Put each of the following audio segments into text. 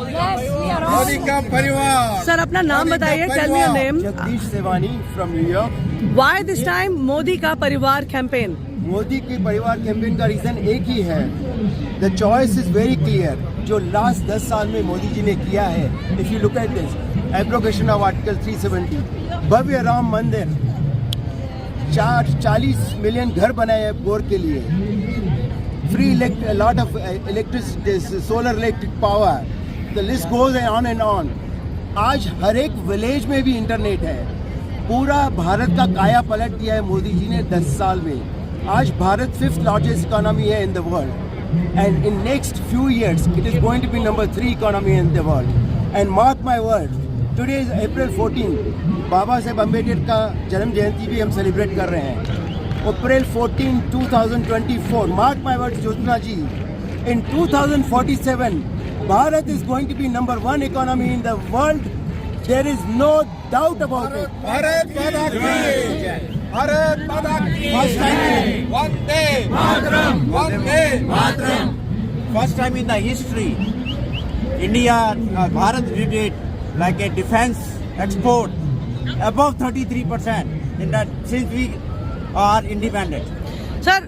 Yes, we are all. Modi का परिवार. Sir अपना नाम मोदी का बताइए, टेल मी योर परिवार. Name. Jagdish Sewani from New York. Why this time Modi का परिवार कैंपेन? मोदी के परिवार कैंपेन का रीजन एक ही है. The choice is very clear. जो लास्ट 10 साल में मोदी जी ने किया है, if you look at this, abrogation of article 370, भव्य राम मंदिर, 40 मिलियन घर बनाए हैं बोर के लिए, free lot of electricity, solar electric power, the list goes on and on. आज हर एक विलेज में भी इंटरनेट है. पूरा भारत का काया पलट दिया है मोदी जी ने 10 साल में. आज भारत 5th लार्जेस्ट इकोनॉमी है in the world, and in next few years it is going to be number 3 economy in the world. And mark my word, today is April 14. Baba Saheb Ambedkar का जन्म जयंती भी हम सेलिब्रेट कर रहे हैं. April 14, 2024. Mark my words, Jyotsna ji. In 2047, Bharat is going to be number 1 economy in the world. There is no doubt about it. Bharat माता की. भारत माता की. First time. Vande Mataram. Vande Mataram. First time in the history, India, Bharat did it like a defense export above 33% in that since we are independent. Sir,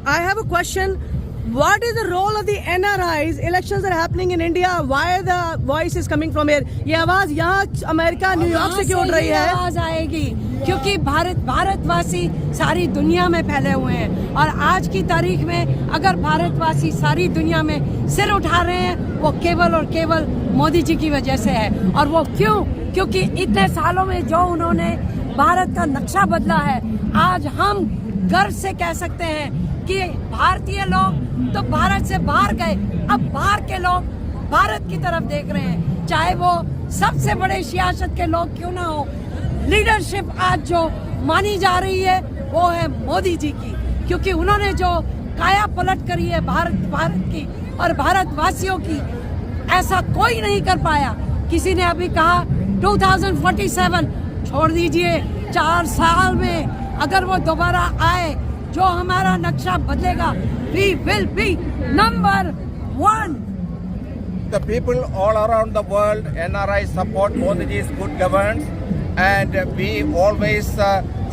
I have a question. What is the role of the NRIs? Elections are happening in India. Why the voice is coming from here? ये आवाज यहाँ America New York से क्यों उठ रही है? आवाज आएगी क्योंकि भारतवासी सारी दुनिया में फैले हुए हैं, और आज की तारीख में अगर भारतवासी सारी दुनिया में सिर उठा रहे हैं, वो केवल और केवल मोदी जी की वजह से है. और वो क्यों? क्योंकि इतने सालों में जो उन्होंने भारत का नक्शा बदला है, आज हम गर्व से कह सकते हैं कि भारतीय लोग तो भारत से बाहर गए, अब बाहर के लोग भारत की तरफ देख रहे हैं. चाहे वो सबसे बड़े सियासत के लोग क्यों ना हो, लीडरशिप आज जो मानी जा रही है वो है मोदी जी की, क्योंकि उन्होंने जो काया पलट करी है भारत की और भारतवासियों की, ऐसा कोई नहीं कर पाया. किसी ने अभी कहा 2047 छोड़ दीजिए, 4 साल में अगर वो दोबारा आए, जो हमारा नक्शा बदलेगा, we will be number 1. The people all around the world, NRI, support Modi ji's good governance, and we always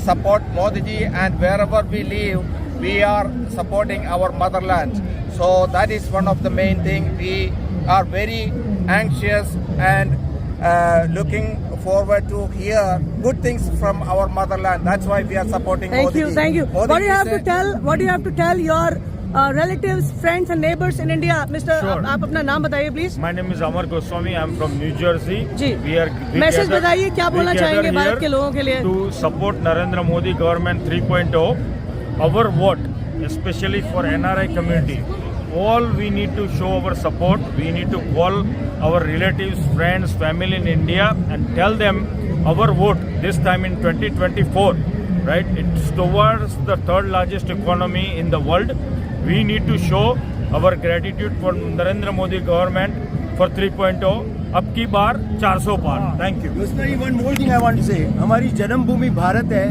support Modi ji, and wherever we live, we are supporting our motherland. So that is one of the main thing. We are very anxious and looking forward to hear good things from our motherland. That's why we are supporting Thank Modi you, ji. thank you. Modi What do you ji have to said- tell? What do you have to tell your relatives, friends, and neighbors in India? Mr. Sure. आप अपना नाम बताइए please. My name is Amar Goswami. I am from New Jersey. जी. We message gather- बताइए, क्या we बोलना gather चाहेंगे Bharat here के लोगों के लिए? To support Narendra Modi government 3.0. Our vote, especially for NRI community. All we need to show our support. We need to call our relatives, friends, family in India and tell them our vote this time in 2024. Right? It's towards the 3rd largest economy in the world. We need to show our gratitude for Narendra Modi government for 3.0. अब की बार 400 पार. Thank you. Jyotsna ji, one more thing I want to say. हमारी जन्मभूमि भारत है,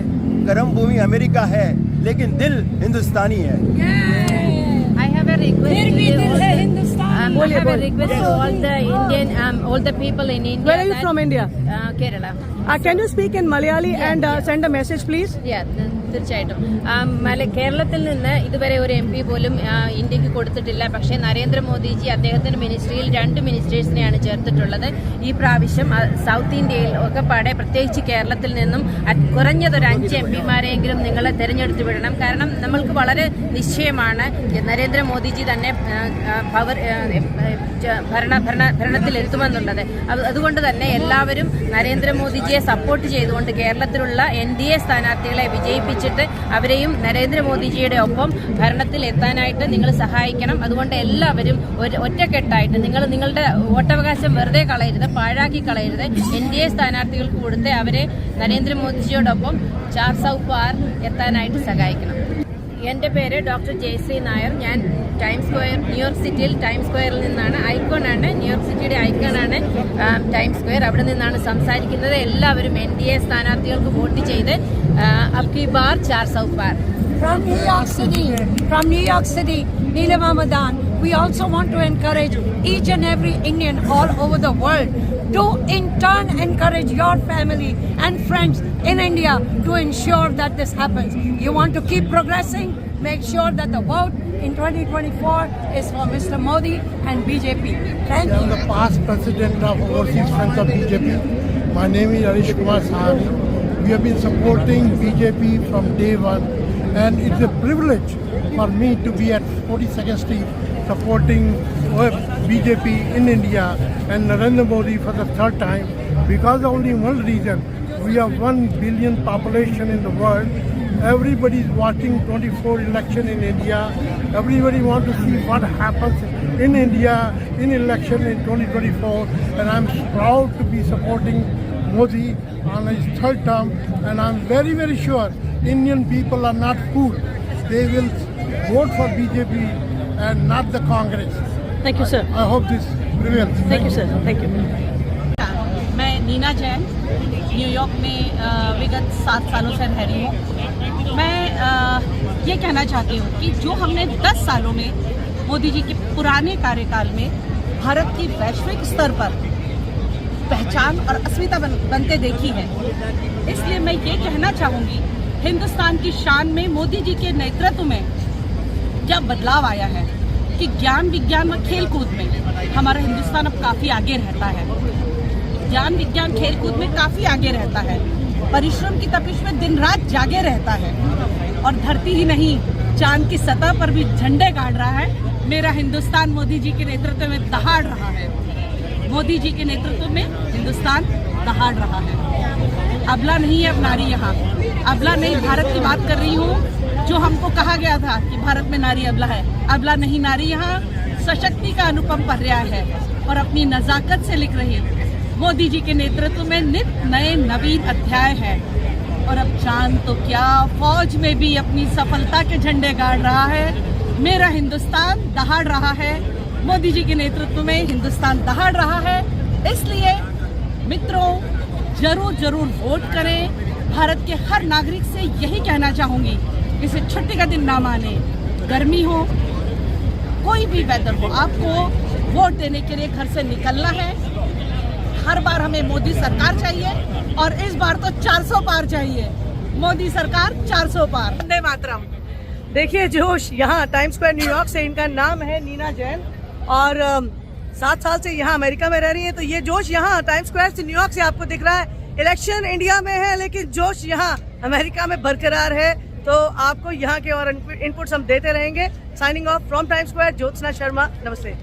कर्मभूमि America है, लेकिन दिल हिंदुस्तानी है. I have a request फिर to भी you दिल all है the- Hindustan. I have a request to all the Indian, all the people in India. Where are you that- from, India? Kerala. Can you speak in Malayali and send a message, please? തീർച്ചയായിട്ടും കേരളത്തിൽ നിന്ന് ഇതുവരെ ഒരു MP പോലും ഇന്ത്യക്ക് കൊടുത്തിട്ടില്ല. പക്ഷേ നരേന്ദ്രമോദിജി അദ്ദേഹത്തിന്റെ മിനിസ്ട്രിയിൽ 2 മിനിസ്റ്റേഴ്സിനെയാണ് ചേർത്തിട്ടുള്ളത്. ഈ പ്രാവശ്യം സൗത്ത് ഇന്ത്യയിൽ ഒക്കെ പാടെ, പ്രത്യേകിച്ച് കേരളത്തിൽ നിന്നും കുറഞ്ഞതൊരു 5 MPമാരെങ്കിലും നിങ്ങൾ തിരഞ്ഞെടുത്ത് വിടണം. കാരണം നമ്മൾക്ക് വളരെ നിശ്ചയമാണ് നരേന്ദ്രമോദിജി തന്നെ ഭരണത്തിലെത്തുമെന്നുള്ളത്. അതുകൊണ്ട് തന്നെ എല്ലാവരും നരേന്ദ്രമോദിജിയെ സപ്പോർട്ട് ചെയ്തുകൊണ്ട് കേരളത്തിലുള്ള NDA സ്ഥാനാർത്ഥികളെ വിജയിപ്പിച്ചിട്ട് അവരെയും നരേന്ദ്രമോദിജിയുടെ ഒപ്പം ഭരണത്തിൽ എത്താനായിട്ട് നിങ്ങൾ സഹായിക്കണം. അതുകൊണ്ട് എല്ലാവരും ഒറ്റക്കെട്ടായിട്ട് നിങ്ങളുടെ വോട്ടവകാശം വെറുതെ കളയരുത്, പാഴാക്കി കളയരുത്. NDA സ്ഥാനാർത്ഥികൾക്ക് കൊടുത്ത് അവരെ നരേന്ദ്രമോദിജിയോടൊപ്പം 400 പാർ എത്താനായിട്ട് സഹായിക്കണം. എൻ്റെ പേര് ഡോക്ടർ ജയശ്രീ നായർ. ഞാൻ ടൈംസ് സ്ക്വയർ, ന്യൂയോർക്ക് സിറ്റിയിൽ ടൈംസ് സ്ക്വയറിൽ നിന്നാണ്. ഐക്കോണാണ്, ന്യൂയോർക്ക് സിറ്റിയുടെ ഐക്കണാണ് ടൈംസ് സ്ക്വയർ. അവിടെ നിന്നാണ് സംസാരിക്കുന്നത്. എല്ലാവരും NDA സ്ഥാനാർത്ഥികൾക്ക് വോട്ട് ചെയ്ത് അബ് കി ബാർ 400 പാർ. From New York City, Neelima Madan. We also want to encourage each and every Indian all over the world to in turn encourage your family and friends in India to ensure that this happens. You want to keep progressing, make sure that the vote in 2024 is for Mr. Modi and BJP. Thank I am you. the past president of Overseas Friends of BJP. My name is Harish Kumar Sahani. We have been supporting BJP from day one, and it's a privilege for me to be at 42nd Street supporting BJP in India and Narendra Modi for the third time, because of only one reason. We have 1 billion population in the world. Everybody is watching 24 election in India. Everybody wants to see what happens in India in election in 2024, and I'm proud to be supporting Modi on his third term, and I'm very, very sure Indian people are not fooled. They will vote for BJP and not the Congress. Thank you, sir. I hope this prevails. Thank you, sir. Thank you. मैं Neena Jain New York में विगत 7 सालों से रह रही हूँ। मैं ये कहना चाहती हूँ कि जो हमने 10 सालों में मोदी जी के पुराने कार्यकाल में भारत की वैश्विक स्तर पर पहचान और अस्मिता बनते देखी है, इसलिए मैं ये कहना चाहूँगी हिंदुस्तान की शान में मोदी जी के नेतृत्व में क्या बदलाव आया है कि ज्ञान विज्ञान व खेल कूद में हमारा हिंदुस्तान अब काफ़ी आगे रहता है। ज्ञान विज्ञान खेल कूद में काफ़ी आगे रहता है, परिश्रम की तपिश में दिन रात जागे रहता है, और धरती ही नहीं चांद की सतह पर भी झंडे गाड़ रहा है। मेरा हिंदुस्तान मोदी जी के नेतृत्व में दहाड़ रहा है। मोदी जी के नेतृत्व में हिंदुस्तान दहाड़ रहा है। अबला नहीं है अब नारी यहाँ, अबला नहीं, भारत की बात कर रही हूँ। जो हमको कहा गया था कि भारत में नारी अबला है, अबला नहीं, नारी यहाँ सशक्ति का अनुपम पर्याय है और अपनी नजाकत से लिख रही मोदी जी के नेतृत्व में नित नए नवीन अध्याय है। और अब चांद तो क्या, फौज में भी अपनी सफलता के झंडे गाड़ रहा है। मेरा हिंदुस्तान दहाड़ रहा है, मोदी जी के नेतृत्व में हिंदुस्तान दहाड़ रहा है। इसलिए मित्रों, जरूर जरूर वोट करें। भारत के हर नागरिक से यही कहना चाहूंगी, इसे छुट्टी का दिन ना माने, गर्मी हो, कोई भी वेदर हो, आपको वोट देने के लिए घर से निकलना है। हर बार हमें मोदी सरकार चाहिए और इस बार तो 400 पार चाहिए। मोदी सरकार 400 पार। वंदे मातरम। देखिए जोश यहाँ टाइम स्क्वायर न्यूयॉर्क से, इनका नाम है नीना जैन और 7 साल से यहाँ अमेरिका में रह रही है। तो ये जोश यहाँ टाइम स्क्वायर से न्यूयॉर्क से आपको दिख रहा है। इलेक्शन इंडिया में है लेकिन जोश यहाँ अमेरिका में बरकरार है। तो आपको यहाँ के और इनपुट्स हम देते रहेंगे। Signing off from time square, Jyotsna Sharma, नमस्ते।